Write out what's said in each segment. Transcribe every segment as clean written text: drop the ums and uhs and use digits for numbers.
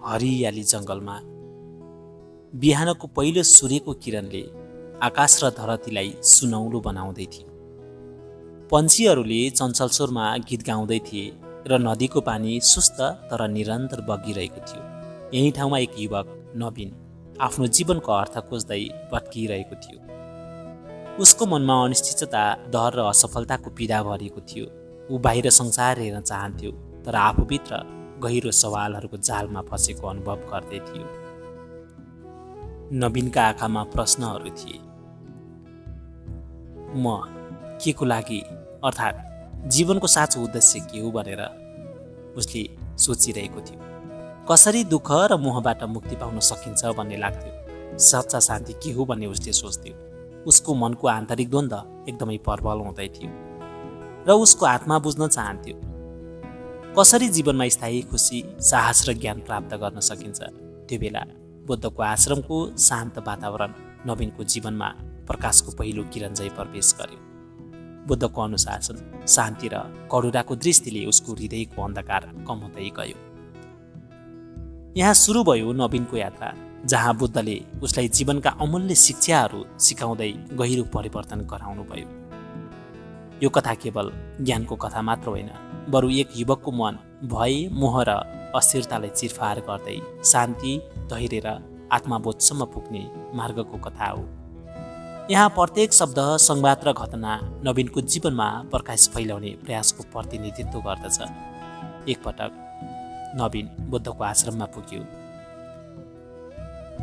हरियाली जङ्गलमा बिहानको पहिलो सूर्यको किरणले आकाश र धरतीलाई सुनौलो बनाउँदै थियो। पन्छीहरूले चञ्चल स्वरमा गीत गाउँदै थिए र नदीको पानी सुस्त तर निरन्तर बगिरहेको थियो। यही ठाउँमा एक युवक नवीन आफ्नो जीवनको अर्थ खोज्दै भट्किरहेको थियो। उसको मनमा अनिश्चितता, डर र असफलताको पीडा भरिएको थियो। ऊ बाहिर संसार हेर्न चाहन्थ्यो, तर आफूभित्र गहिरो सवालहरूको जालमा फसेको अनुभव गर्दै थियो। नवीनका आँखामा प्रश्नहरू थिए। म के को लागि, अर्थात् जीवनको साँचो उद्देश्य के हो भनेर उसले सोचिरहेको थियो। कसरी दुःख र मोहबाट मुक्ति पाउन सकिन्छ भन्ने लाग्थ्यो। सच्चा शान्ति के हो भन्ने उसले सोच्थ्यो। उसको मनको आन्तरिक द्वन्द्व एकदमै प्रबल हुँदै थियो र उसको आत्मा बुझ्न चाहन्थ्यो कसरी जीवनमा स्थायी खुसी, साहस र ज्ञान प्राप्त गर्न सकिन्छ। त्यो बेला बुद्धको आश्रमको शान्त वातावरण नवीनको जीवनमा प्रकाशको पहिलो किरण झैँ प्रवेश गर्यो। बुद्धको अनुशासन, शान्ति र करुणाको दृष्टिले उसको हृदयको अन्धकार कम हुँदै गयो। यहाँ सुरु भयो नवीनको यात्रा, जहाँ बुद्धले उसलाई जीवनका अमूल्य शिक्षाहरू सिकाउँदै गहिरो परिवर्तन गराउनुभयो। यो कथा केवल ज्ञानको कथा मात्र होइन, बरु एक युवकको मन भय, मोह र अस्थिरतालाई चिरफार गर्दै शान्ति, धैर्य र आत्मबोधसम्म पुग्ने मार्गको कथा हो। यहाँ प्रत्येक शब्द, संवाद र घटना नवीनको जीवनमा प्रकाश फैलाउने प्रयासको प्रतिनिधित्व गर्दछ। एकपटक नवीन बुद्धको आश्रममा पुग्यो।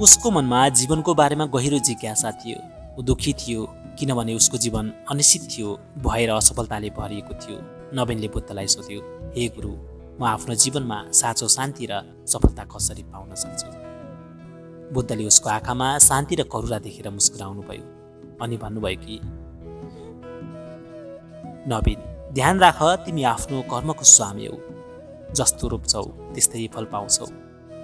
उसको मनमा जीवनको बारेमा गहिरो जिज्ञासा थियो। ऊ दुखी थियो किनभने उसको जीवन अनिश्चित थियो, भय र असफलताले भरिएको थियो। नवीनले बुद्धलाई सोध्यो, हे गुरु, म आफ्नो जीवनमा साँचो शान्ति र सफलता कसरी पाउन सक्छु? बुद्धले उसको आँखामा शान्ति र करुणा देखेर मुस्कुराउनु भयो अनि भन्नुभयो कि नवीन, ध्यान राख, तिमी आफ्नो कर्मको स्वामी हौ। जस्तो रोप्छौ त्यस्तै फल पाउँछौ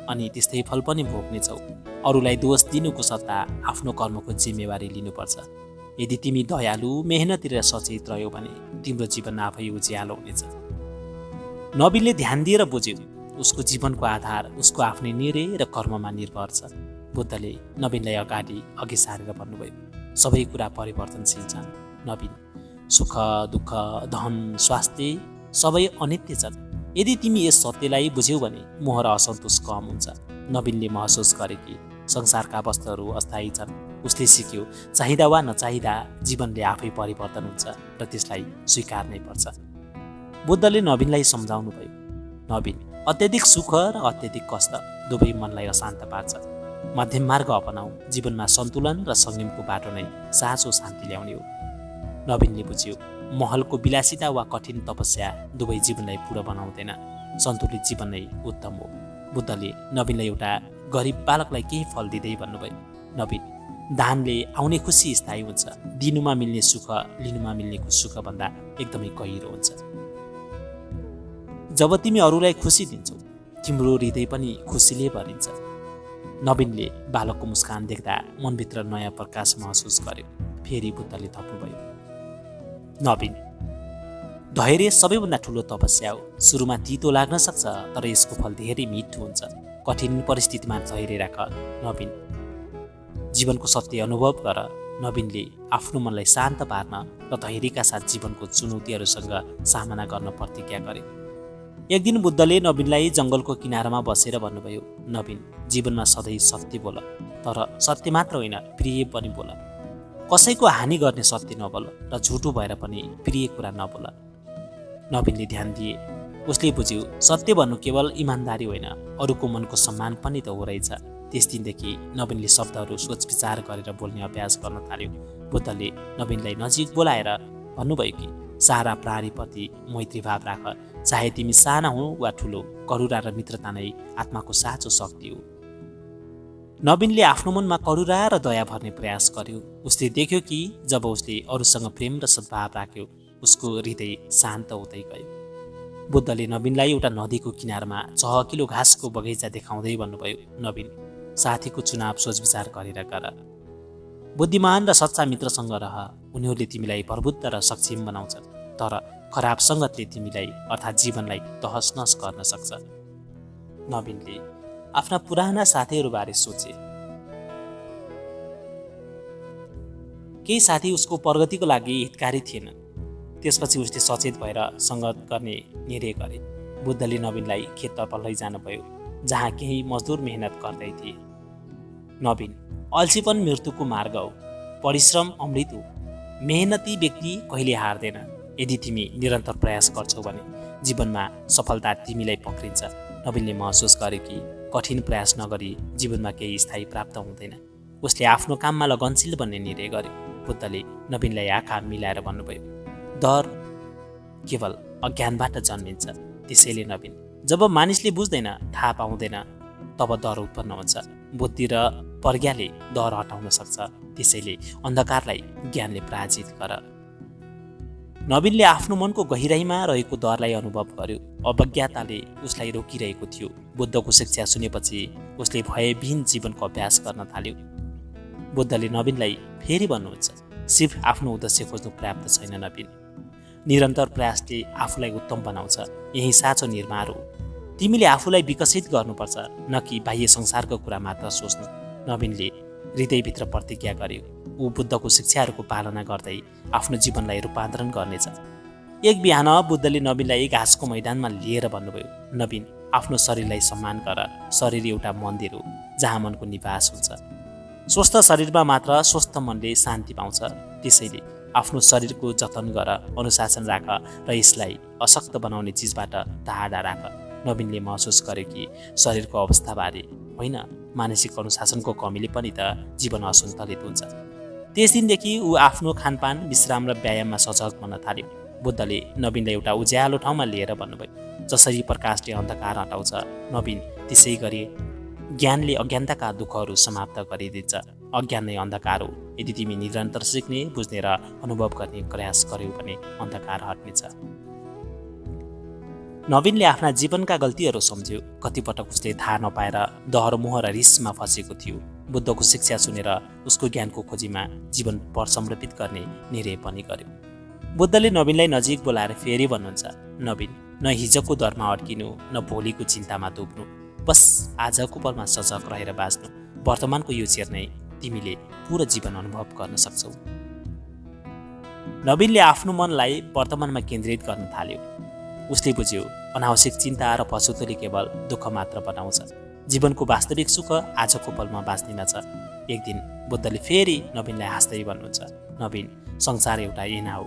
अनि त्यस्तै फल पनि भोग्नेछौ। अरूलाई दोष दिनुको सट्टा आफ्नो कर्मको जिम्मेवारी लिनुपर्छ। यदि तिमी दयालु, मेहनती र सचेत रह्यौ भने तिम्रो जीवन आफै उज्यालो हुनेछ। नवीनले ध्यान दिएर बुझ्यो उसको जीवनको आधार उसको आफ्नै निर्णय र कर्ममा निर्भर छ। बुद्धले नवीनलाई अघि सारेर भन्नुभयो, सबै कुरा परिवर्तनशील छन् नवीन। सुख, दुःख, धन, स्वास्थ्य सबै अनित्य छन्। यदि तिमी यस सत्यलाई बुझ्यौ भने मोह र असन्तोष कम हुन्छ। नवीनले महसुस गरे कि संसारका वस्तुहरू अस्थायी छन्। उसले सिक्यो चाहिँदा वा नचाहिँदा जीवनले आफै परिवर्तन हुन्छ र त्यसलाई स्वीकार्नै पर्छ। बुद्धले नवीनलाई सम्झाउनु भयो, नवीन, अत्यधिक सुख र अत्यधिक कष्ट दुवै मनलाई अशान्त पार्छ। मध्यम मार्ग अपनाऊ। जीवनमा सन्तुलन र संयमको बाटो नै साँचो शान्ति ल्याउने हो। नवीनले बुझ्यो महलको विलासिता वा कठिन तपस्या दुवै जीवनलाई पूर्ण बनाउँदैन। सन्तुलित जीवन नै उत्तम हो। बुद्धले नवीनलाई एउटा गरिब बालकलाई केही फल दिँदै भन्नुभयो, नवीन, दानले आउने खुसी स्थायी हुन्छ। दिनुमा मिल्ने सुख लिनुमा मिल्ने सुखभन्दा एकदमै गहिरो हुन्छ। जब तिमी अरूलाई खुसी दिन्छौ तिम्रो हृदय पनि खुसीले भरिन्छ। नवीनले बालकको मुस्कान देख्दा मनभित्र नयाँ प्रकाश महसुस गर्यो। फेरि बुद्धले थप्नुभयो, नवीन, धैर्य सबैभन्दा ठुलो तपस्या हो। सुरुमा तितो लाग्न सक्छ, तर यसको फल धेरै मिठो हुन्छ। कठिन परिस्थितिमा धैर्य राख नवीन। जीवनको सत्य अनुभव गर। नवीनले आफ्नो मनलाई शान्त पार्न र धैर्यका साथ जीवनको चुनौतीहरूसँग सामना गर्न प्रतिज्ञा गरे। एक दिन बुद्धले नवीनलाई जङ्गलको किनारमा बसेर भन्नुभयो, नवीन, जीवनमा सधैँ सत्य बोल, तर सत्य मात्र होइन, प्रिय पनि बोल। कसैको हानि गर्ने सत्य नबोल र झुटो भएर पनि प्रिय कुरा नबोल। नवीनले ध्यान दिए। उसले बुझ्यो सत्य भन्नु केवल इमान्दारी होइन, अरूको मनको सम्मान पनि त हो रहेछ। त्यस दिनदेखि नवीनले शब्दहरू सोच विचार गरेर बोल्ने अभ्यास गर्न थाल्यो। बुद्धले नवीनलाई नजिक बोलाएर भन्नुभयो कि सारा प्राणीप्रति मैत्री भाव राख। चाहे तिमी साना हो वा ठुलो, करुणा र मित्रता नै आत्माको साँचो शक्ति हो। नवीनले आफ्नो मनमा करुणा र दया भर्ने प्रयास गर्यो। उसले देख्यो कि जब उसले अरूसँग प्रेम र सद्भाव राख्यो उसको हृदय शान्त हुँदै गयो। बुद्धले नवीनलाई एउटा नदीको किनारमा चहकिलो घाँसको बगैँचा देखाउँदै भन्नुभयो, नवीन, साथीको चुनाव सोच विचार गरेर गर। बुद्धिमान र सच्चा मित्रसँग रह। उनीहरूले तिमीलाई प्रबुद्ध र सक्षम बनाउँछन्, तर खराब सङ्गतले तिमीलाई अर्थात् जीवनलाई तहस नहस गर्न सक्छ। नवीनले आफ्ना पुराना साथीहरूबारे सोचे। केही साथी उसको प्रगतिको लागि हितकारी थिएनन्। त्यसपछि उसले सचेत भएर सङ्गत गर्ने निर्णय गरे। बुद्धले नवीनलाई खेततर्फ लैजानुभयो, जहाँ केही मजदुर मेहनत गर्दै थिए। नवीन, अल्छीपन मृत्युको मार्ग हो, परिश्रम अमृत हो। मेहनती व्यक्ति कहिले हार्दैन। यदि तिमी निरन्तर प्रयास गर्छौ भने जीवनमा सफलता तिमीलाई पक्रिन्छ। नवीनले महसुस गरे कि कठिन प्रयास नगरी जीवनमा केही स्थायी प्राप्त हुँदैन। उसले आफ्नो काममा लगनशील बन्ने निर्णय गर्यो। बुद्धले नवीनलाई आँखा मिलाएर भन्नुभयो, डर केवल अज्ञानबाट जन्मिन्छ। त्यसैले नवीन, जब मानिसले बुझ्दैन, थाहा पाउँदैन, तब डर उत्पन्न हुन्छ। बुद्धि र प्रज्ञाले डर हटाउन सक्छ। त्यसैले अन्धकारलाई ज्ञानले पराजित गर। नवीनले आफ्नो मनको गहिराइमा रहेको डरलाई अनुभव गर्यो। अवज्ञाताले उसलाई रोकिरहेको थियो। बुद्धको शिक्षा सुनेपछि उसले भयविहीन जीवनको अभ्यास गर्न थाल्यो। बुद्धले नवीनलाई फेरि भन्नुहुन्छ, सिर्फ आफ्नो उद्देश्य खोज्नु पर्याप्त छैन नवीन। निरन्तर प्रयासले आफूलाई उत्तम बनाउँछ। यही साँचो निर्माण हो। तिमीले आफूलाई विकसित गर्नुपर्छ, न कि बाह्य संसारको कुरा मात्र सोच्नु। नवीनले हृदयभित्र प्रतिज्ञा गर्यो। ऊ बुद्धको शिक्षाहरूको पालना गर्दै आफ्नो जीवनलाई रूपान्तरण गर्नेछ। एक बिहान बुद्धले नवीनलाई घाँसको मैदानमा लिएर भन्नुभयो, नवीन, आफ्नो शरीरलाई सम्मान गर। शरीर एउटा मन्दिर हो जहाँ मनको निवास हुन्छ। स्वस्थ शरीरमा मात्र स्वस्थ मनले शान्ति पाउँछ। त्यसैले आफ्नो शरीरको जतन गर, अनुशासन राख र यसलाई अशक्त बनाउने चिजबाट टाढा राख। नवीनले महसुस गरे कि शरीरको अवस्थाबारे होइन, मानसिक अनुशासनको कमीले पनि त जीवन असन्तुलित हुन्छ। त्यस दिनदेखि ऊ आफ्नो खानपान, विश्राम र व्यायाममा सजग बन्न थाल्यो। बुद्धले नवीनलाई एउटा उज्यालो ठाउँमा लिएर भन्नुभयो, जसरी प्रकाशले अन्धकार हटाउँछ, नवीन, त्यसै गरी ज्ञानले अज्ञानताका दुःखहरू समाप्त गरिदिन्छ। अज्ञान नै अन्धकार हो। यदि तिमी निरन्तर सिक्ने, बुझ्ने र अनुभव गर्ने प्रयास गर्यौ भने अन्धकार हट्नेछ। नवीनले आफ्ना जीवनका गल्तीहरू सम्झ्यो। कतिपटक उसले थाहा नपाएर डर, मोह र रिसमा फँसेको थियो। बुद्धको शिक्षा सुनेर उसको ज्ञानको खोजीमा जीवन समर्पित गर्ने निर्णय पनि गर्यो। बुद्धले नवीनलाई नजिक बोलाएर फेरि भन्नुहुन्छ, नवीन, न हिजोको डरमा अड्किनु, न भोलिको चिन्तामा डुब्नु। बस आजको पलमा सजग रहेर बाँच्नु। वर्तमानको यो क्षण नै तिमीले पूरा जीवन अनुभव गर्न सक्छौ। नवीनले आफ्नो मनलाई वर्तमानमा केन्द्रित गर्न थाल्यो। उसले बुझ्यो, अनावश्यक चिन्ता र पछुतोले केवल दुःख मात्र बनाउँछ। जीवनको वास्तविक सुख आजको पलमा बाँच्नेमा छ। एक दिन बुद्धले फेरि नवीनलाई हाँस्दै भन्नुहुन्छ, नवीन, संसार एउटा ऐना हो।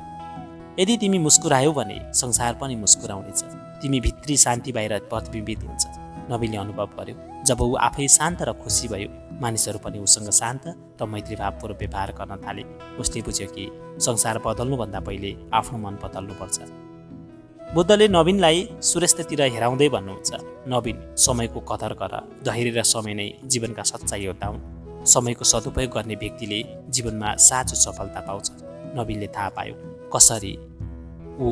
यदि तिमी मुस्कुरायौ भने संसार पनि मुस्कुराउनेछ। तिमी भित्री शान्ति बाहिर प्रतिबिम्बित हुन्छ। नवीनले अनुभव गर्यो, जब ऊ आफै शान्त र खुसी भयो, मानिसहरू पनि उसँग शान्त र मैत्रीभावपूर्वक व्यवहार गर्न थाले। उसले बुझ्यो कि संसार बदल्नुभन्दा पहिले आफ्नो मन बदल्नुपर्छ। बुद्धले नवीनलाई सुरक्षातिर हेराउँदै भन्नुहुन्छ, नवीन, समयको कदर गर। धैर्य र समय नै जीवनका सच्चाइ योद्धा हुन्। समयको सदुपयोग गर्ने व्यक्तिले जीवनमा साँचो सफलता पाउँछ। नवीनले थाहा पायो कसरी ऊ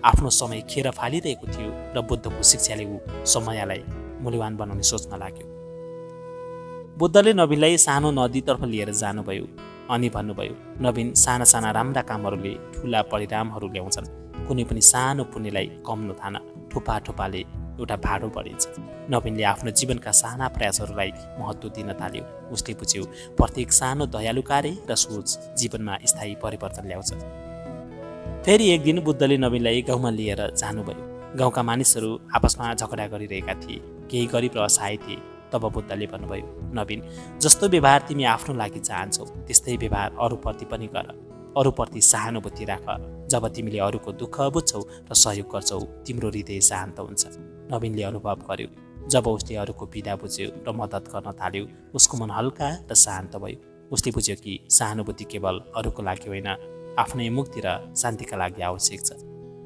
आफ्नो समय खेर फालिरहेको थियो र बुद्धको शिक्षाले ऊ समयलाई मूल्यवान बनाउने सोच्न लाग्यो। बुद्धले नवीनलाई सानो नदीतर्फ लिएर जानुभयो अनि भन्नुभयो, नवीन, साना साना राम्रा कामहरूले ठुला परिणामहरू ल्याउँछन्। कुनै पनि सानो पुण्यलाई कम नठान। ठोपा ठोपाले एउटा भाडो बढिन्छ। नवीनले आफ्नो जीवनका साना प्रयासहरूलाई महत्त्व दिन थाल्यो। उसले बुझ्यो, प्रत्येक सानो दयालु कार्य र सोच जीवनमा स्थायी परिवर्तन ल्याउँछ। फेरि एक दिन बुद्धले नवीनलाई गाउँमा लिएर जानुभयो। गाउँका मानिसहरू आपसमा झगडा गरिरहेका थिए। केही गरिब र असहाय थिए। तब बुद्धले भन्नुभयो, नवीन, जस्तो व्यवहार तिमी आफ्नो लागि चाहन्छौ, त्यस्तै व्यवहार अरूप्रति पनि गर। अरूप्रति सहानुभूति राख। जब तिमीले अरूको दुःख बुझ्छौ र सहयोग गर्छौ, तिम्रो हृदय शान्त हुन्छ। नवीनले अनुभव गर्यो, जब उसले अरूको पीडा बुझ्यो र मद्दत गर्न थाल्यो, उसको मन हल्का र शान्त भयो। उसले बुझ्यो कि सहानुभूति केवल अरूको लागि होइन, आफ्नै मुक्ति र शान्तिका लागि आवश्यक छ।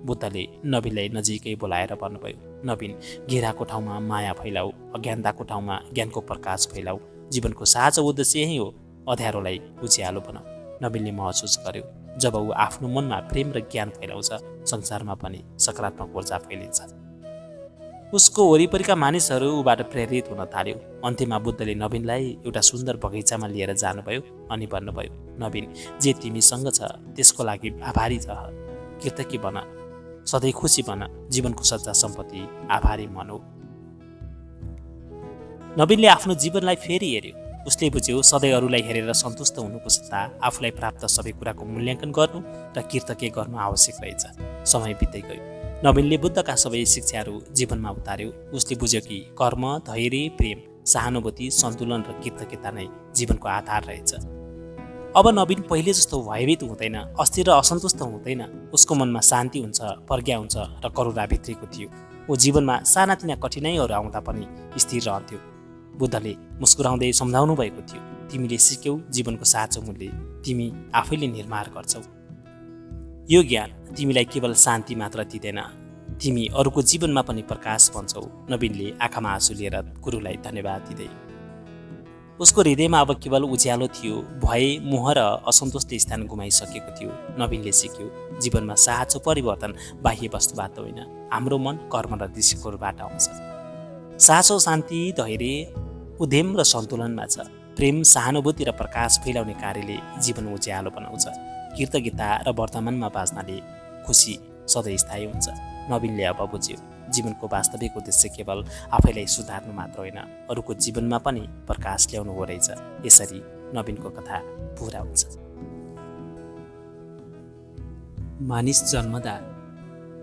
बुद्धले नवीनलाई नजिकै बोलाएर भन्नुभयो, नवीन, घेराको ठाउँमा माया फैलाऊ, अज्ञानताको ठाउँमा ज्ञानको प्रकाश फैलाऊ। जीवनको साँचो उद्देश्य यही हो, अँध्यारोलाई उज्यालो बनाऊ। नवीनले महसुस गर्यो, जब ऊ आफ्नो मनमा प्रेम र ज्ञान फैलाउँछ, संसारमा पनि सकारात्मक ऊर्जा फैलिन्छ। उसको वरिपरिका मानिसहरू ऊबाट प्रेरित हुन थाल्यो। अन्त्यमा बुद्धले नवीनलाई एउटा सुन्दर बगैँचामा लिएर जानुभयो अनि भन्नुभयो, नवीन, जे तिमीसँग छ त्यसको लागि आभारी रह, कृतज्ञ बन, सधैँ खुसी बन। जीवनको सच्चा सम्पत्ति आभारी मन हो। नवीनले आफ्नो जीवनलाई फेरि हेऱ्यो। उसले बुझ्यो सधैँ अरूलाई हेरेर सन्तुष्ट हुनुको सट्टा आफूलाई प्राप्त सबै कुराको मूल्याङ्कन गर्नु र कृतज्ञ गर्नु आवश्यक रहेछ। समय बित्दै गयो। नवीनले बुद्धका सबै शिक्षाहरू जीवनमा उतार्यो। उसले बुझ्यो कि कर्म, धैर्य, प्रेम, सहानुभूति, सन्तुलन र कृतज्ञता नै जीवनको आधार रहेछ। अब नवीन पहिले जस्तो भयभीत हुँदैन, अस्थिर र असन्तुष्ट हुँदैन। उसको मनमा शान्ति हुन्छ, प्रज्ञा हुन्छ र करुणा भित्रिएको थियो। ऊ जीवनमा सानातिना कठिनाइहरू आउँदा पनि स्थिर रहन्थ्यो। बुद्धले मुस्कुराउँदै सम्झाउनु भएको थियो, तिमीले सिक्यौ जीवनको साँचो मूल्य तिमी आफैले निर्माण गर्छौ। यो ज्ञान तिमीलाई केवल शान्ति मात्र दिँदैन, तिमी अरूको जीवनमा पनि प्रकाश बन्छौ। नवीनले आँखामा आँसु लिएर गुरुलाई धन्यवाद दिँदै। उसको हृदयमा अब केवल उज्यालो थियो। भय, मोह र असन्तोषले स्थान गुमाइसकेको थियो। नवीनले सिक्यो जीवनमा साँचो परिवर्तन बाह्य वस्तुबाट होइन, हाम्रो मन, कर्म र दृष्टिकोणबाट आउँछ। साँचो शान्ति, धैर्य, उद्यम र सन्तुलनमा छ। प्रेम, सहानुभूति र प्रकाश फैलाउने कार्यले जीवन उज्यालो बनाउँछ। कृतज्ञता र वर्तमानमा बाँच्नाले खुसी सधैँ स्थायी हुन्छ। नवीनले अब बुझ्यो जीवनको वास्तविक उद्देश्य केवल आफैलाई सुधार्नु मात्र होइन, अरूको जीवनमा पनि प्रकाश ल्याउनु हो रहेछ। यसरी नवीनको कथा पुरा हुन्छ। मानिस जन्मदा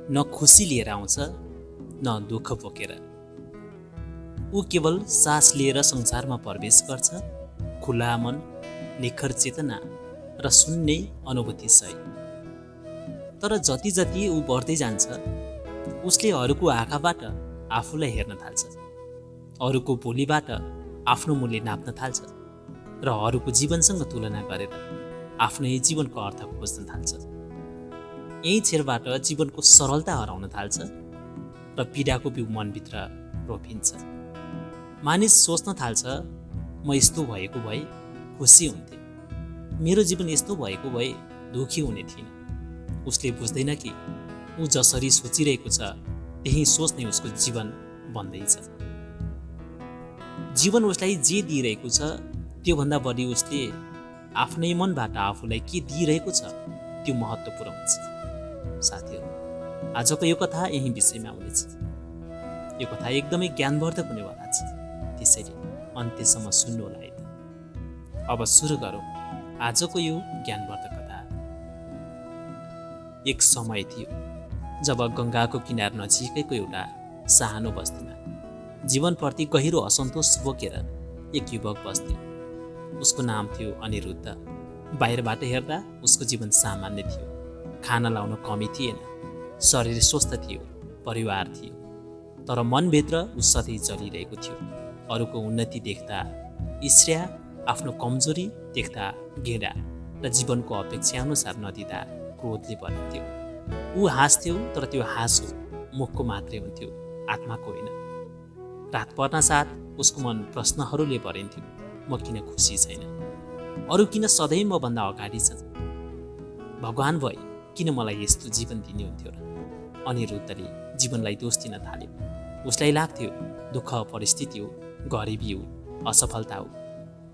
न खुसी लिएर आउँछ न दुःख बोकेर। ऊ केवल सास लिएर संसारमा प्रवेश गर्छ। खुला मन, निखर चेतना र सुन्ने अनुभूति सही। तर जति जति ऊ बढ्दै जान्छ, उसले अरूको आँखाबाट आफूलाई हेर्न थाल्छ, अरूको बोलीबाट आफ्नो मूल्य नाप्न थाल्छ र अरूको जीवनसँग तुलना गरेर आफ्नै जीवनको अर्थ खोज्न थाल्छ। यही छेरबाट जीवनको सरलता हराउन थाल्छ र पीडाको बिउ मनभित्र रोपिन्छ। मानिस सोच्न थाल्छ, म यस्तो भएको भए खुसी हुन्थे, मेरो जीवन यस्तो भएको भए दुखी हुने थिइनँ। उसले बुझ्दैन कि ऊ जसरी सोचिरहेको छ त्यही सोच नै उसको जीवन बन्दैछ। जीवन उसलाई जे दिइरहेको छ त्योभन्दा बढी उसले आफ्नै मनबाट आफूलाई के दिइरहेको छ त्यो महत्त्वपूर्ण हुन्छ। साथीहरू, आजको यो कथा यही विषयमा हुनेछ। यो कथा एकदमै ज्ञानवर्धक हुनेवाला छ, त्यसैले अन्त्यसम्म सुन्नुहोला है त। अब सुरु गरौँ आजको यो ज्ञानवर्धक कथा। एक समय थियो जब गङ्गाको किनार नजिकैको एउटा सानो बस्तीमा जीवनप्रति गहिरो असन्तोष बोकेर एक युवक बस्थ्यो। उसको नाम थियो अनिरुद्ध। बाहिरबाट हेर्दा उसको जीवन सामान्य थियो। खाना लाउन कमी थिएन, शरीर स्वस्थ थियो, परिवार थियो। तर मनभित्र ऊ सधैँ जलिरहेको थियो। अरूको उन्नति देख्दा ईर्ष्या, आफ्नो कमजोरी देख्दा घृणा र जीवनको अपेक्षा अनुसार नदिँदा क्रोधले भरिन्थ्यो। ऊ हाँस्थ्यो, तर त्यो हाँसो मुखको मात्रै हुन्थ्यो, आत्माको होइन। रात पर्न साथ उसको मन प्रश्नहरूले भरिन्थ्यो। म किन खुसी छैन? अरू किन सधैँ मभन्दा अगाडि छन्? भगवान भए किन मलाई यस्तो जीवन दिने हुन्थ्यो र? अनिरुद्धले जीवनलाई दोष दिन थाल्यो। उसलाई लाग्थ्यो दुःख परिस्थिति हो, गरिबी हो, असफलता हो,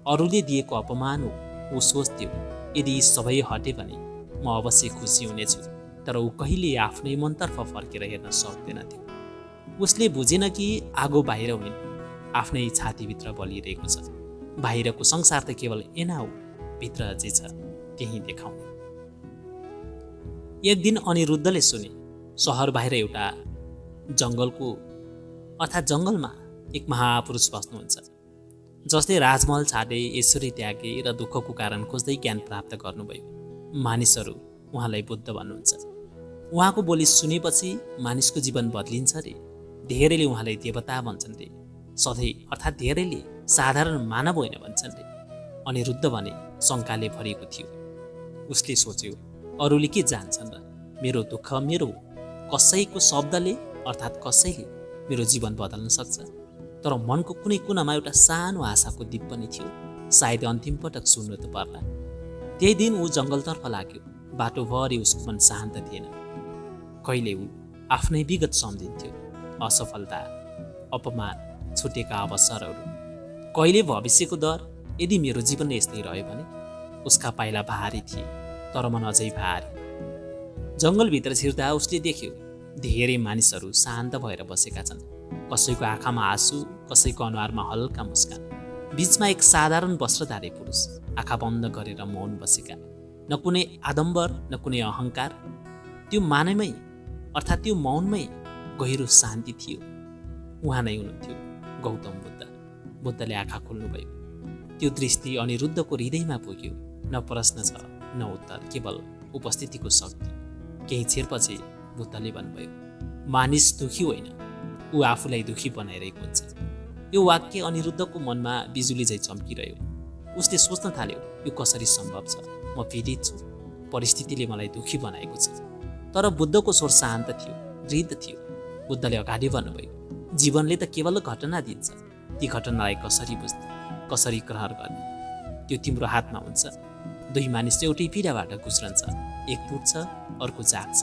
अरूले दिएको अपमान हो। ऊ सोच्थ्यो यदि यी सबै हटे भने म अवश्य खुसी हुनेछु। तर ऊ कहिले आफ्नै मनतर्फ फर्केर हेर्न सक्दैन थियो। उसले बुझेन कि आगो बाहिर होइन, आफ्नै छातीभित्र बलिरहेको छ। बाहिरको संसार त केवल एना हो, भित्र जे छ त्यही देखाउने। एक दिन अनिरुद्धले सुने सहर बाहिर एउटा जङ्गलमा एक महापुरुष बस्नुहुन्छ, जसले राजमहल छाडे, ईश्वरी त्यागे र दुःखको कारण खोज्दै ज्ञान प्राप्त गर्नुभयो। मानिसहरू उहाँलाई बुद्ध भन्नुहुन्छ। उहाँको बोली सुनेपछि मानिसको जीवन बदलिन्छ रे। धेरैले उहाँलाई देवता भन्छन् रे, सधैँ अर्थात् धेरैले साधारण मानव होइन भन्छन् रे। अनिरुद्ध भने शङ्काले भरिएको थियो। उसले सोच्यो अरूले के जान्छन् र? मेरो दुःख मेरो हो। कसैको शब्दले अर्थात् कसैले मेरो जीवन बदल्न सक्छ। तर मनको कुनै कुनामा एउटा सानो आशाको दीप पनि थियो। सायद अन्तिम पटक सुन्नु त पर्ला। त्यही दिन ऊ जङ्गलतर्फ लाग्यो। बाटोभरि उसको मन शान्त थिएन। कहिले ऊ आफ्नै विगत सम्झिन्थ्यो, असफलता, अपमान, छुटेका अवसरहरू। कहिले भविष्यको डर, यदि मेरो जीवन यस्तै रह्यो भने। उसका पाइला भारी थिए, तर मन अझै भारी। जङ्गलभित्र छिर्दा उसले देख्यो धेरै मानिसहरू शान्त भएर बसेका छन्। कसैको आँखामा आँसु, कसैको अनुहारमा हल्का मुस्कान। बीचमा एक साधारण वस्त्रधारी पुरुष, आँखा बन्द गरेर मौन बसेका। न कुनै आडम्बर न कुनै अहङ्कार। त्यो मानेमै अर्थात् त्यो मौनमै गहिरो शान्ति थियो। उहाँ नै हुनुहुन्थ्यो गौतम बुद्ध। बुद्धले आँखा खोल्नुभयो। त्यो दृष्टि अनिरुद्धको हृदयमा पुग्यो। न प्रश्न छ न उत्तर, केवल उपस्थितिको शक्ति। केही छिरपछि बुद्धले भन्नुभयो, मानिस दुखी होइन, ऊ आफूलाई दुखी बनाइरहेको हुन्छ। यो वाक्य अनिरुद्धको मनमा बिजुली झैँ चम्किरह्यो। उसले सोच्न थाल्यो, यो कसरी सम्भव छ? म पीडित छु, परिस्थितिले मलाई दुखी बनाएको छ। तर बुद्धको स्वर शान्त थियो, दृढ थियो। बुद्धले अगाडि भन्नुभयो, जीवनले त केवल घटना दिन्छ, ती घटनालाई कसरी बुझ्ने, कसरी ग्रहण गर्ने, त्यो तिम्रो हातमा हुन्छ। दुई मानिस एउटै पीडाबाट गुज्रन्छ, एक टुट्छ अर्को जाग्छ।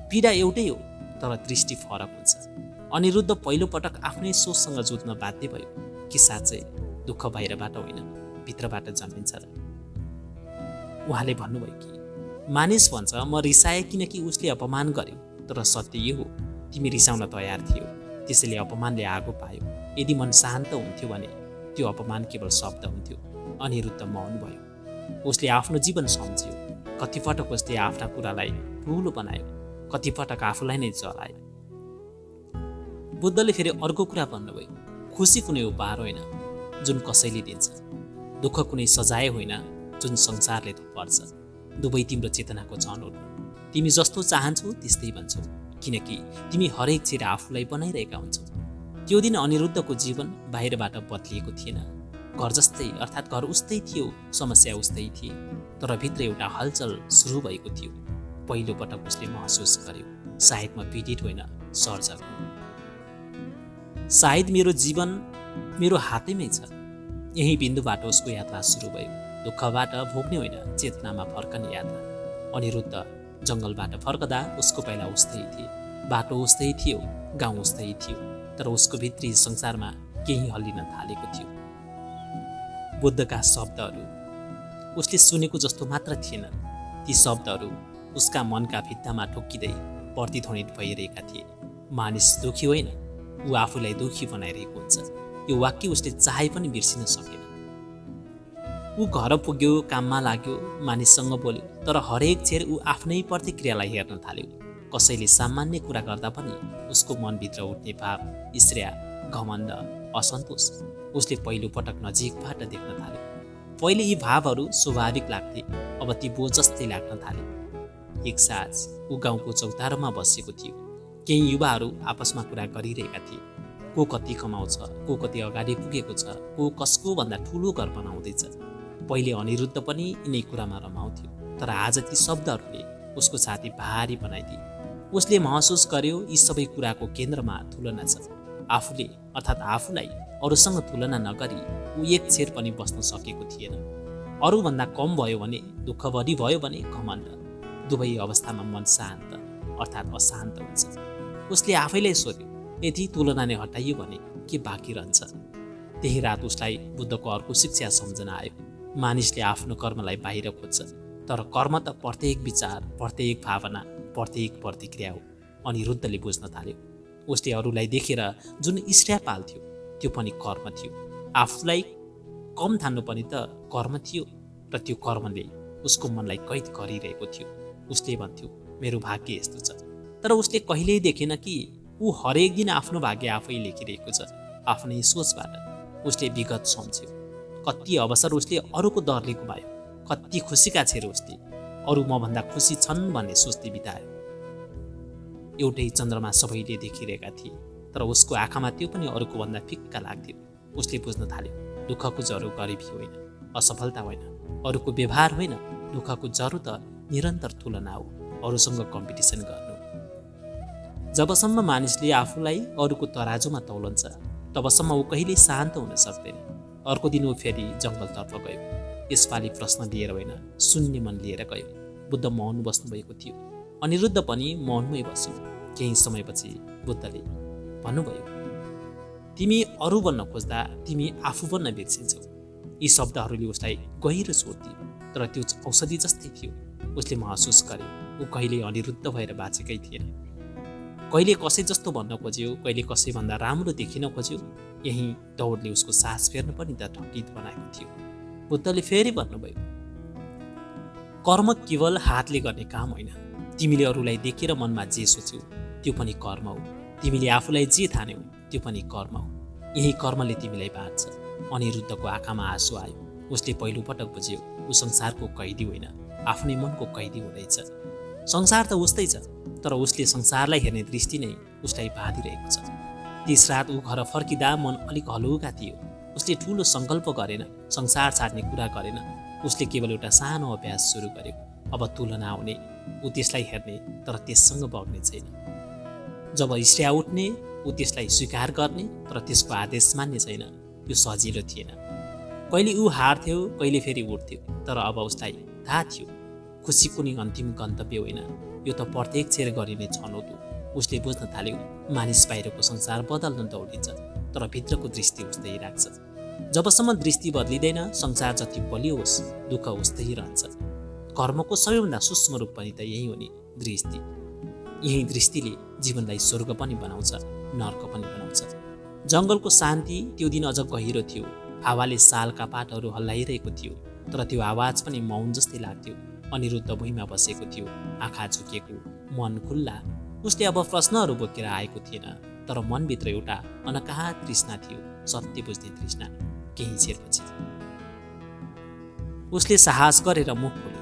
पीडा एउटै हो तर दृष्टि फरक हुन्छ। अनिरुद्ध पहिलो पटक आफ्नै सोचसँग जुझ्न बाध्य भयो कि साँच्चै दुःख बाहिरबाट होइन, भित्रबाट जन्मिन्छ र। उहाँले भन्नुभयो कि मानिस भन्छ म रिसाएँ किनकि उसले अपमान गर्यो, तर सत्य यो हो, तिमी रिसाउन तयार थियौ, त्यसैले अपमानले आगो पायो। यदि मन शान्त हुन्थ्यो भने त्यो अपमान केवल शब्द हुन्थ्यो। अनिरुद्ध मौन भयो। उसले आफ्नो जीवन सम्झ्यो। कतिपटक उसले आफ्ना कुरालाई ठुलो बनायो, कतिपटक आफूलाई नै जलायो। बुद्धले फेरि अर्को कुरा भन्नुभयो, खुसी कुनै उपहार होइन जुन कसैले दिन्छ, दुःख कुनै सजाय होइन जुन संसारले थोपर्छ। दुवै तिम्रो चेतनाको छनौट हो। तिमी जस्तो चाहन्छौ त्यस्तै भन्छौ, किनकि तिमी हरेक चिर आफूलाई बनाइरहेका हुन्छौ। त्यो दिन अनिरुद्धको जीवन बाहिरबाट बदलिएको थिएन। घर जस्तै अर्थात् घर उस्तै थियो, समस्या उस्तै थिए, तर भित्र एउटा हलचल सुरु भएको थियो। पहिलो पटक उसले महसुस गर्यो, सायद म पीडित होइन, सर्जक हुँ। सायद मेरो जीवन मेरो हातैमै छ। यही बिन्दुबाट उसको यात्रा सुरु भयो। दुःखबाट भोग्ने होइन, चेतनामा फर्कने यात्रा। अनिरुद्ध जङ्गलबाट फर्कदा उसको पाइला उस्तै थिए, बाटो उस्तै थियो, गाउँ उस्तै थियो, तर उसको भित्री संसारमा केही हल्लिन थालेको थियो। बुद्धका शब्दहरू उसले सुनेको जस्तो मात्र थिएन, ती शब्दहरू उसका मनका भित्तामा ठोक्किँदै प्रतिध्वनित भइरहेका थिए। मानिस दुखी होइन, ऊ आफूलाई दुखी बनाइरहेको हुन्छ। यो वाक्य उसले चाहे पनि बिर्सिन सकेन। ऊ घर पुग्यो, काममा लाग्यो, मानिससँग बोल्यो, तर हरेक छेर ऊ आफ्नै प्रतिक्रियालाई हेर्न थाल्यो। कसैले सामान्य कुरा गर्दा पनि उसको मनभित्र उठ्ने भाव, ईर्ष्या, घमण्ड, असन्तोष उसले पहिलो पटक नजिकबाट देख्न थाल्यो। पहिले यी भावहरू स्वाभाविक लाग्थे, अब ती बोझ जस्तै लाग्न थाले। एक साँझ ऊ गाउँको चौतारोमा बसेको थियो। केही युवाहरू आपसमा कुरा गरिरहेका थिए। को कति कमाउँछ, को कति अगाडि पुगेको छ, को कसको भन्दा ठुलो घर बनाउँदैछ। पहिले अनिरुद्ध पनि यिनै कुरामा रमाउँथ्यो, तर आज ती शब्दहरूले उसको छाती भारी बनाइदिए। उसले महसुस गर्यो यी सबै कुराको केन्द्रमा तुलना छ। आफूले अर्थात् आफूलाई अरूसँग तुलना नगरी ऊ एक छेर पनि बस्न सकेको थिएन। अरूभन्दा कम भयो भने, दुःख बढी भयो भने घमण्ड। दुवै अवस्थामा मन शान्त अर्थात् अशान्त हुन्छ। उसले आफैलाई सोध्यो, यदि तुलना नै हटाइयो भने के बाँकी रहन्छ? त्यही रात उसलाई बुद्धको अर्को शिक्षा सम्झना आयो। मानिसले आफ्नो कर्मलाई बाहिर खोज्छ, तर कर्म त प्रत्येक विचार, प्रत्येक भावना, प्रत्येक प्रतिक्रिया हो। अनिरुद्धले बुझ्न थाल्यो। उसले अरूलाई देखेर जुन ईर्ष्या पाल्थ्यो त्यो पनि कर्म थियो। आफूलाई कम ठान्नु पनि त कर्म थियो, र त्यो कर्मले उसको मनलाई कैद गरिरहेको थियो। उसले भन्थ्यो, मेरो भाग्य यस्तो छ, तर उसले कहिल्यै देखेन कि ऊ हरेक दिन आफ्नो भाग्य आफै लेखिरहेको छ, आफ्नै सोचबाट। उसले विगत सम्झ्यो। कति अवसर उसले अरूको दरले गुमायो, कति खुसीका छेर उसले अरू मभन्दा खुसी छन् भन्ने सोच्दै बितायो। एउटै चन्द्रमा सबैले देखिरहेका थिए, तर उसको आँखामा त्यो पनि अरूको भन्दा फिक्का लाग्थ्यो। उसले बुझ्न थाल्यो, दुःखको जरो गरिबी होइन, असफलता होइन, अरूको व्यवहार होइन, दुःखको जरो त निरन्तर तुलना हो, अरूसँग कम्पिटिसन गर्नु। जबसम्म मानिसले आफूलाई अरूको तराजुमा तौलन्छ, तबसम्म ऊ कहिल्यै शान्त हुन सक्दैन। अर्को दिन ऊ फेरि जङ्गलतर्फ गयो। यसपालि प्रश्न लिएर होइन, शून्य मन लिएर गयो। बुद्ध मौन बस्नुभएको थियो। अनिरुद्ध पनि मौनमै बस्यो। केही समयपछि बुद्धले भन्नुभयो, तिमी अरू बन्न खोज्दा तिमी आफू बन्न बिर्सिन्छौ। यी शब्दहरूले उसलाई गहिरो चोट दियो, तर त्यो औषधि जस्तै थियो। उसले महसुस गर्यो ऊ कहिल्यै अनिरुद्ध भएर बाँचेकै थिएन। कहिले कसै जस्तो भन्न खोज्यो, कहिले कसैभन्दा राम्रो देखिन खोज्यो। यही दौडले उसको सास फेर्न पनि त ठकित बनाएको थियो। बुद्धले फेरि भन्नुभयो, कर्म केवल हातले गर्ने काम होइन। तिमीले अरूलाई देखेर मनमा जे सोच्यौ त्यो पनि कर्म हो। तिमीले आफूलाई जे ठान्यौ त्यो पनि कर्म हो। यही कर्मले तिमीलाई बाँध्छ। अनिरुद्धको आँखामा आँसु आयो। उसले पहिलोपटक बुझ्यो ऊ संसारको कैदी होइन, आफ्नै मनको कैदी हुँदैछ। संसार त उस्तै छ, तर उसले संसारलाई हेर्ने दृष्टि नै उसलाई बाँधिरहेको छ। त्यस रात ऊ घर फर्किँदा मन अलिक हलुका थियो। उसले ठुलो सङ्कल्प गरेन, संसार छाड्ने कुरा गरेन। उसले केवल एउटा सानो अभ्यास सुरु गर्यो। अब तुलना हुने, ऊ त्यसलाई हेर्ने तर त्यससँग बग्ने छैन। जब ईर्ष्या उठ्ने, ऊ त्यसलाई स्वीकार गर्ने तर त्यसको आदेश मान्ने छैन। यो सजिलो थिएन। कहिले ऊ हार्थ्यो, कहिले फेरि उठ्थ्यो, तर अब उसलाई थाहा थियो खुसी कुनै अन्तिम गन्तव्य होइन, यो त प्रत्यक्ष गरिने छनौट हो। उसले बुझ्न थाल्यो मानिस बाहिरको संसार बदल्न दौडिन्छ, तर भित्रको दृष्टि उस्तै राख्छ। जबसम्म दृष्टि बदलिँदैन, संसार जति बलियो होस्, दुःख उस्तै रहन्छ। कर्मको सबैभन्दा सूक्ष्म रूप पनि त यही हो नि, दृष्टि। यही दृष्टिले जीवनलाई स्वर्ग पनि बनाउँछ, नर्क पनि बनाउँछ। जङ्गलको शान्ति त्यो दिन अझ गहिरो थियो। हावाले सालका पातहरू हल्लाइरहेको थियो, तर त्यो आवाज पनि मौन जस्तै लाग्थ्यो। अनिरुद्ध भुइँमा बसेको थियो, आँखा झुकेको, मन खुल्ला। उसले अब प्रश्नहरू बोकेर आएको थिएन, तर मनभित्र एउटा अनकहा तृष्णा थियो, सत्य बुझ्ने तृष्णा। केही छेरपछि उसले साहस गरेर मुख खोल्यो।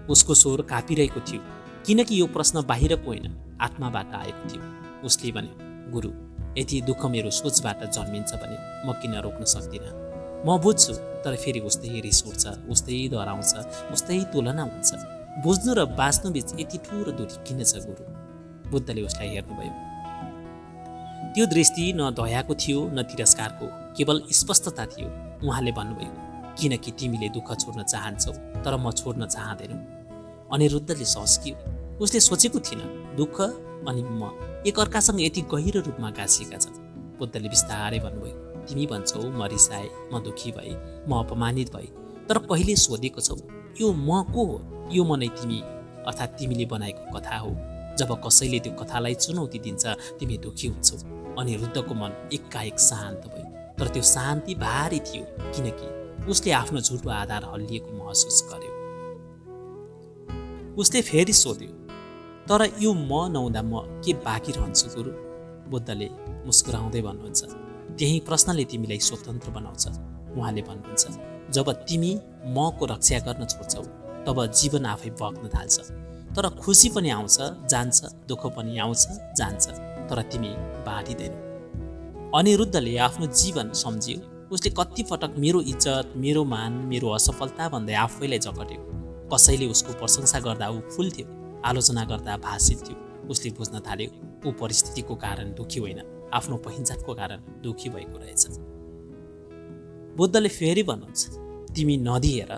उसको स्वर काँपिरहेको थियो, किनकि यो प्रश्न बाहिरको होइन, आत्माबाट आएको थियो। उसले भन्यो, गुरु, यदि दुःख मेरो सोचबाट जन्मिन्छ भने म किन रोक्न सक्दिनँ? म बुझ्छु, तर फेरि उस्तै रिस उठ्छ, उस्तै डराउँछ, उस्तै तुलना हुन्छ। बुझ्नु र बाँच्नु बीच यति ठुलो दूरी किन छ गुरु? बुद्धले उसलाई हेर्नुभयो। त्यो दृष्टि न दयाको थियो न तिरस्कारको, केवल स्पष्टता थियो। उहाँले भन्नुभयो, किनकि तिमीले दुःख छोड्न चाहन्छौ, तर म छोड्न चाहँदैनौ। अनिरुद्धले सस्कियो। उसले सोचेको थिएन दुःख अनि म एकअर्कासँग यति गहिरो रूपमा गाँसिएका छन्। बुद्धले बिस्तारै भन्नुभयो, तिमी भन्छौ म रिसाए, म दुःखी भए, म अपमानित भए, तर कहिले सोधेको छौ यो म को हो? यो म नै तिमी अर्थात् तिमीले बनाएको कथा हो। जब कसैले त्यो कथालाई चुनौती दिन्छ, तिमी दुःखी हुन्छौ। अनिरुद्धको मन एकाएक शान्त भयो, तर त्यो शान्ति भारी थियो, किनकि उसले आफ्नो झुटो आधार हल्लिएको महसुस गर्यो। उसले फेरि सोध्यो, तर यो म नहुँदा म के बाँकी रहन्छु गुरु? बुद्धले मुस्कुराउँदै भन्नुहुन्छ, त्यही प्रश्नले तिमीलाई स्वतन्त्र बनाउँछ। उहाँले भन्नुहुन्छ, जब तिमी मको रक्षा गर्न छोड्छौ, तब जीवन आफै बग्न थाल्छ। तर खुसी पनि आउँछ जान्छ, दुःख पनि आउँछ जान्छ, तर तिमी बाँडिँदैनौ। अनिरुद्धले आफ्नो जीवन सम्झ्यो। उसले कति पटक मेरो इज्जत, मेरो मान, मेरो असफलता भन्दै आफैलाई जगट्यो। कसैले उसको प्रशंसा गर्दा ऊ फुल्थ्यो, आलोचना गर्दा भासिन्थ्यो। उसले बुझ्न थाल्यो ऊ परिस्थितिको कारण दुःखी होइन, आफ्नो पहिचानको कारण दुःखी भएको रहेछ। बुद्धले फेरि भन्नुहुन्छ, तिमी नदी हेर।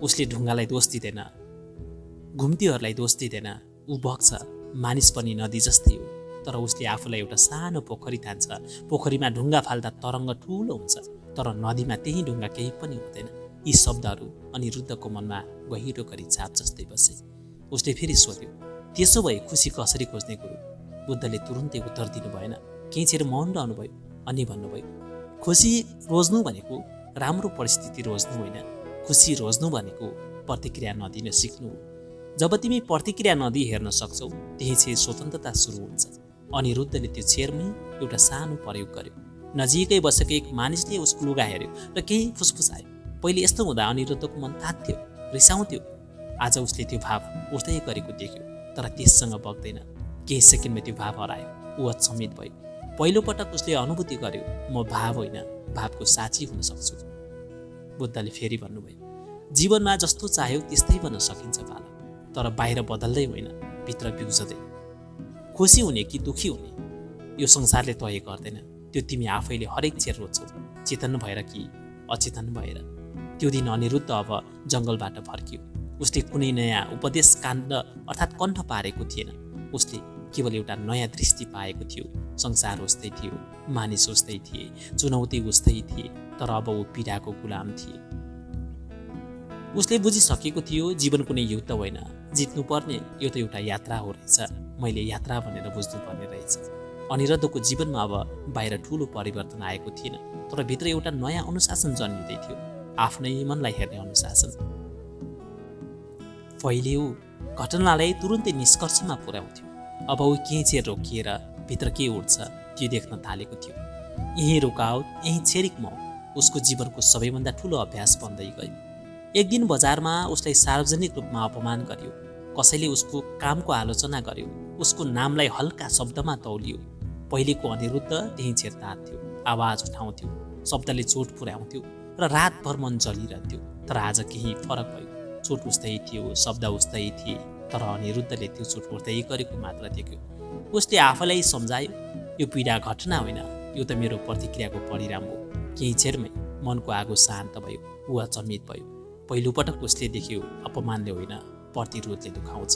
उसले ढुङ्गालाई दोष दिँदैन, घुम्तीहरूलाई दोष दिँदैन। ऊ बग्छ, मानिस पनि नदी जस्तै हो, तर उसले आफूलाई एउटा सानो पोखरी ठान्छ। पोखरीमा ढुङ्गा फाल्दा तरङ्ग ठुलो हुन्छ, तर नदीमा त्यही ढुङ्गा केही पनि हुँदैन। यी शब्दहरू अनिरुद्धको मनमा गहिरो गरी छाप जस्तै बसे। उसले फेरि सोध्यो, त्यसो भए खुसी कसरी खोज्ने गुरु? बुद्धले तुरुन्तै उत्तर दिनु भएन, केही छेर मौन रहनुभयो। अनि भन्नुभयो, खुसी रोज्नु भनेको राम्रो परिस्थिति रोज्नु होइन, खुसी रोज्नु भनेको प्रतिक्रिया नदिन सिक्नु हो। जब तिमी प्रतिक्रिया नदिई हेर्न सक्छौ, त्यही छेर स्वतन्त्रता सुरु हुन्छ। अनिरुद्धले त्यो छेरमै एउटा सानो प्रयोग गर्यो। नजिकै बसेको एक मानिसले उसको लुगा हेर्यो र केही फुसफुसायो। पहिले यस्तो हुँदा अनिरुद्धको मन तात्थ्यो, रिसाउँथ्यो। आज उसले त्यो भाव उठ्दै गरेको देख्यो, तर त्यससँग बग्दैन। केही सेकेन्डमा त्यो भाव हरायो। ऊ अचम्मित भयो। पहिलोपटक उसले अनुभूति गर्यो, म भाव होइन, भावको साक्षी हुन सक्छु। बुद्धले फेरि भन्नुभयो, जीवनमा जस्तो चाह्यो त्यस्तै बन्न सकिन्छ बालक, तर बाहिर बदल्दै होइन, भित्र बिउजदै। खुसी हुने कि दुःखी हुने यो संसारले तय गर्दैन। त्यो तिमी आफैले हरेक छेर रोज्छौ, चेतन भएर कि अचेतन भएर। त्यो दिन अनिरुद्ध अब जङ्गलबाट फर्कियो। उसले कुनै नयाँ उपदेश काण्ड अर्थात् कण्ठ पारेको थिएन। उसले केवल एउटा नयाँ दृष्टि पाएको थियो। संसार उस्तै थियो, मानिस उस्तै थिए, चुनौती उस्तै थिए, तर अब ऊ पीडाको गुलाम थिए। उसले बुझिसकेको थियो जीवन कुनै युद्ध होइन, जित्नुपर्ने यो त एउटा यात्रा हो रहेछ। मैले यात्रा भनेर बुझ्नुपर्ने रहेछ। अनिरुद्धको जीवनमा अब बाहिर ठुलो परिवर्तन आएको थिएन, तर भित्र एउटा नयाँ अनुशासन जन्मिँदै थियो, आफ्नै मनलाई हेर्ने अनुशासन। पहिले ऊ घटनालाई तुरुन्तै निष्कर्षमा पुर्याउँथ्यो, अब ऊ केही चेर रोकिएर भित्र के उठ्छ त्यो देख्न थालेको थियो। यही रोकावट, यही छेरिक मौन उसको जीवनको सबैभन्दा ठुलो अभ्यास बन्दै गयो। एक दिन बजारमा उसलाई सार्वजनिक रूपमा अपमान गरियो, कसैले उसको कामको आलोचना गर्यो, उसको नामलाई हल्का शब्दमा तौलियो। पहिलेको अनिरुद्ध त्यही छेर्ता थियो, आवाज उठाउँथ्यो, शब्दले चोट पुर्याउँथ्यो र रातभर मन जलिरहन्थ्यो। तर आज केही फरक भयो, चोट उस्तै थियो, शब्द उस्तै थिए, तर अनिरुद्धले त्यो चोट उठ्दै गरेको मात्र देख्यो। उसले आफैलाई सम्झायो, यो पीडा घटना होइन, यो त मेरो प्रतिक्रियाको परिणाम हो। केही छेरमै मनको आगो शान्त भयो, ऊ अचम्मित भयो। पहिलोपटक उसले देख्यो अपमानले होइन, प्रतिरोधले दुखाउँछ।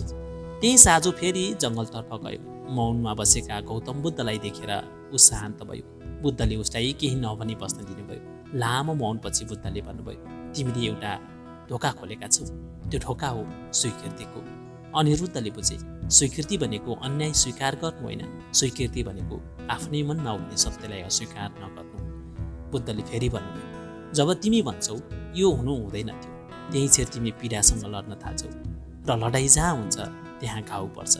त्यही साँझो फेरि जङ्गलतर्फ गयो। मौनमा बसेका गौतम बुद्धलाई देखेर ऊ शान्त भयो। बुद्धले उसलाई केही नभनी बस्न दिनुभयो। लामो मौनपछि बुद्धले भन्नुभयो, तिमीले एउटा ढोका खोलेका छौ, त्यो ढोका हो स्वीकृतिको। अनिरुद्धले बुझे, स्वीकृति भनेको अन्याय स्वीकार गर्नु होइन, स्वीकृति भनेको आफ्नै मनमा हुने सत्यलाई अस्वीकार नगर्नु। बुद्धले फेरि भन्नुभयो, जब तिमी भन्छौ यो हुनु हुँदैन थियो, त्यही छेर तिमी पीडासँग लड्न थाल्छौ र लडाइँ जहाँ हुन्छ त्यहाँ घाउ पर्छ।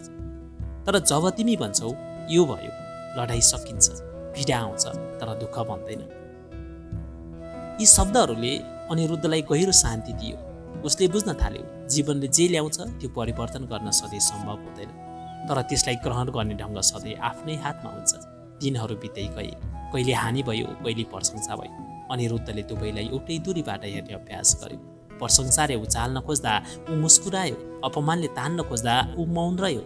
तर जब तिमी भन्छौ यो भयो, लडाइँ सकिन्छ, पीडा आउँछ तर दुःख बन्दैन। यी शब्दहरूले अनिरुद्धलाई गहिरो शान्ति दियो। उसले बुझ्न थाल्यो, जीवनले जे ल्याउँछ त्यो परिवर्तन गर्न सधैँ सम्भव हुँदैन, तर त्यसलाई ग्रहण गर्ने ढङ्ग सधैँ आफ्नै हातमा हुन्छ। दिनहरू बित्दै गए, कहिले हानि भयो, कहिले प्रशंसा भयो। अनिरुद्धले दुवैलाई एउटै दूरीबाट हेर्ने अभ्यास गर्यो। प्रशंसाले उचाल्न खोज्दा ऊ मुस्कुरायो, अपमानले तान्न खोज्दा ऊ मौन रह्यो।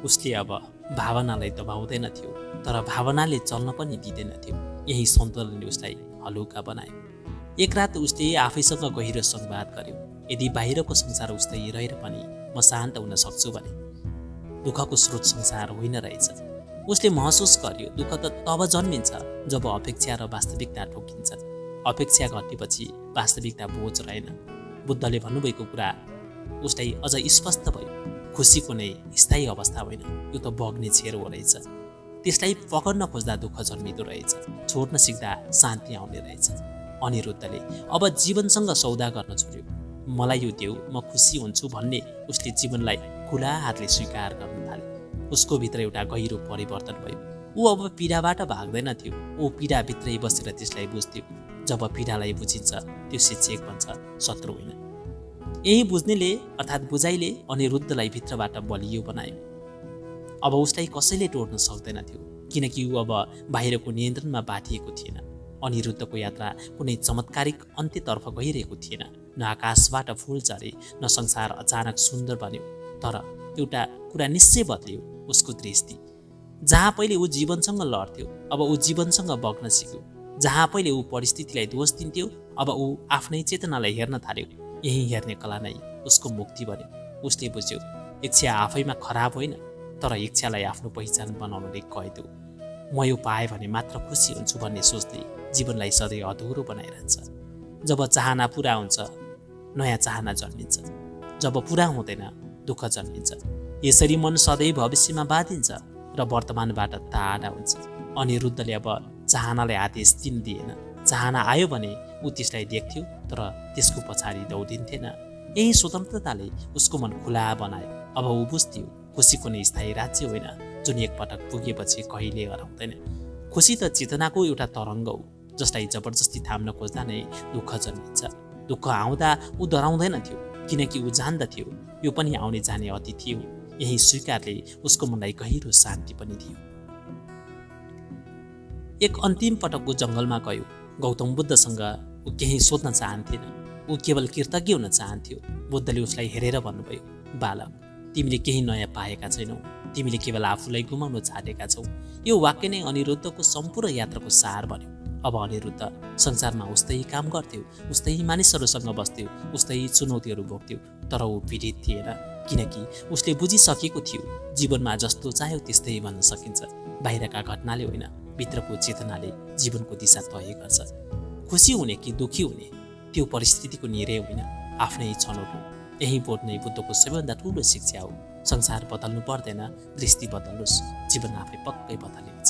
उसले अब भावनालाई दबाउँदैन थियो, तर भावनाले चल्न पनि दिँदैन थियो। यही सन्तुलनले उसलाई हलुका बनायो। एक रात उसले आफैसँग गहिरो संवाद गर्यो, यदि बाहिरको संसार उस्तै रहेर पनि म शान्त हुन सक्छु भने दुःखको स्रोत संसार होइन रहेछ। उसले महसुस गर्यो, दुःख त तब जन्मिन्छ जब अपेक्षा र वास्तविकता ठोकिन्छ। अपेक्षा घटेपछि वास्तविकता बोझ रहेन। बुद्धले भन्नुभएको कुरा उसलाई अझ स्पष्ट भयो, खुसी कुनै स्थायी अवस्था होइन, यो त बग्ने छेर हो रहेछ। त्यसलाई पकड्न खोज्दा दुःख जन्मिँदो रहेछ, छोड्न सिक्दा शान्ति आउने रहेछ। अनिरुद्धले अब जीवनसँग सौदा गर्न छोड्यो। मलाई यो देऊ, म खुसी हुन्छु भन्ने उसले जीवनलाई खुला हातले स्वीकार गर्न थाल्यो। उसको भित्र एउटा गहिरो परिवर्तन भयो। ऊ अब पीडाबाट भाग्दैन थियो, ऊ पीडाभित्रै बसेर त्यसलाई बुझ्थ्यो। जब पीडालाई बुझिन्छ त्यो शिक्षक बन्छ, शत्रु होइन। यही बुझ्नेले अर्थात् बुझाइले अनिरुद्धलाई भित्रबाट बलियो बनायो। अब उसलाई कसैले तोड्न सक्दैन थियो, किनकि ऊ अब बाहिरको नियन्त्रणमा बाँधिएको थिएन। अनिरुद्धको यात्रा कुनै चमत्कारिक अन्त्यतर्फ गइरहेको थिएन। न आकाशबाट फुल झरे, न संसार अचानक सुन्दर बन्यो, तर एउटा कुरा निश्चय बदल्यो, उसको दृष्टि। जहाँ पहिले ऊ जीवनसँग लड्थ्यो, अब ऊ जीवनसँग बग्न सिक्यो। जहाँ पहिले ऊ परिस्थितिलाई दोष दिन्थ्यो, अब ऊ आफ्नै चेतनालाई हेर्न थाल्यो। यही हेर्ने कला नै उसको मुक्ति बन्यो। उसले बुझ्यो, इच्छा आफैमा खराब होइन, तर इच्छालाई आफ्नो पहिचान बनाउनुले कैद हो। म यो पाएँ भने मात्र खुसी हुन्छु भन्ने सोचले जीवनलाई सधैँ अधुरो बनाइरहन्छ। जब चाहना पुरा हुन्छ, नयाँ चाहना जन्मिन्छ। जब पुरा हुँदैन, दुःख जन्मिन्छ। यसरी मन सधैँ भविष्यमा बाँधिन्छ र वर्तमानबाट टाढा हुन्छ। अनिरुद्धले अब चाहनालाई आदेश दिएन। चाहना आयो भने ऊ त्यसलाई देख्थ्यो, तर त्यसको पछाडि दौडिन्थेन। यही स्वतन्त्रताले उसको मन खुला बनायो। अब ऊ बुझ्थ्यो, खुसी कुनै स्थायी राज्य होइन, जुन एकपटक पुगेपछि कहिले हराउँदैन। खुसी त चेतनाको एउटा तरङ्ग हो, जसलाई जबरजस्ती थाम्न खोज्दा नै दुःख जन्मिन्छ। दुःख आउँदा ऊ डराउँदैन थियो, किनकि ऊ जान्दथ्यो यो पनि आउने जाने अतिथि हो। यही स्वीकारले उसको मनलाई गहिरो शान्ति पनि दियो। एक अन्तिम पटक ऊ जङ्गलमा गयो। गौतम बुद्धसँग ऊ केही सोध्न चाहन्थेन, ऊ केवल कृतज्ञ हुन चाहन्थ्यो। बुद्धले उसलाई हेरेर भन्नुभयो, बालक, तिमीले केही नयाँ पाएका छैनौ, तिमीले केवल आफूलाई गुमाउन छाडेका छौ। यो वाक्य नै अनिरुद्धको सम्पूर्ण यात्राको सार बन्यो। अब अनिरुद्ध संसारमा उस्तै काम गर्थ्यो, उस्तै मानिसहरूसँग बस्थ्यो, उस्तै चुनौतीहरू भोग्थ्यो, तर ऊ पीडित थिएन, किनकि उसले बुझिसकेको थियो जीवनमा जस्तो चाह्यो त्यस्तै भन्न सकिन्छ। बाहिरका घटनाले होइन, भित्रको चेतनाले जीवनको दिशा तय गर्छ। खुसी हुने कि दुखी हुने त्यो परिस्थितिको निर्णय होइन, आफ्नै छनौट हो। यही बोध नै बुद्धको सबैभन्दा ठुलो शिक्षा हो। संसार बदल्नु पर्दैन, दृष्टि बदल्नुस्, जीवन आफै पक्कै बदलिन्छ।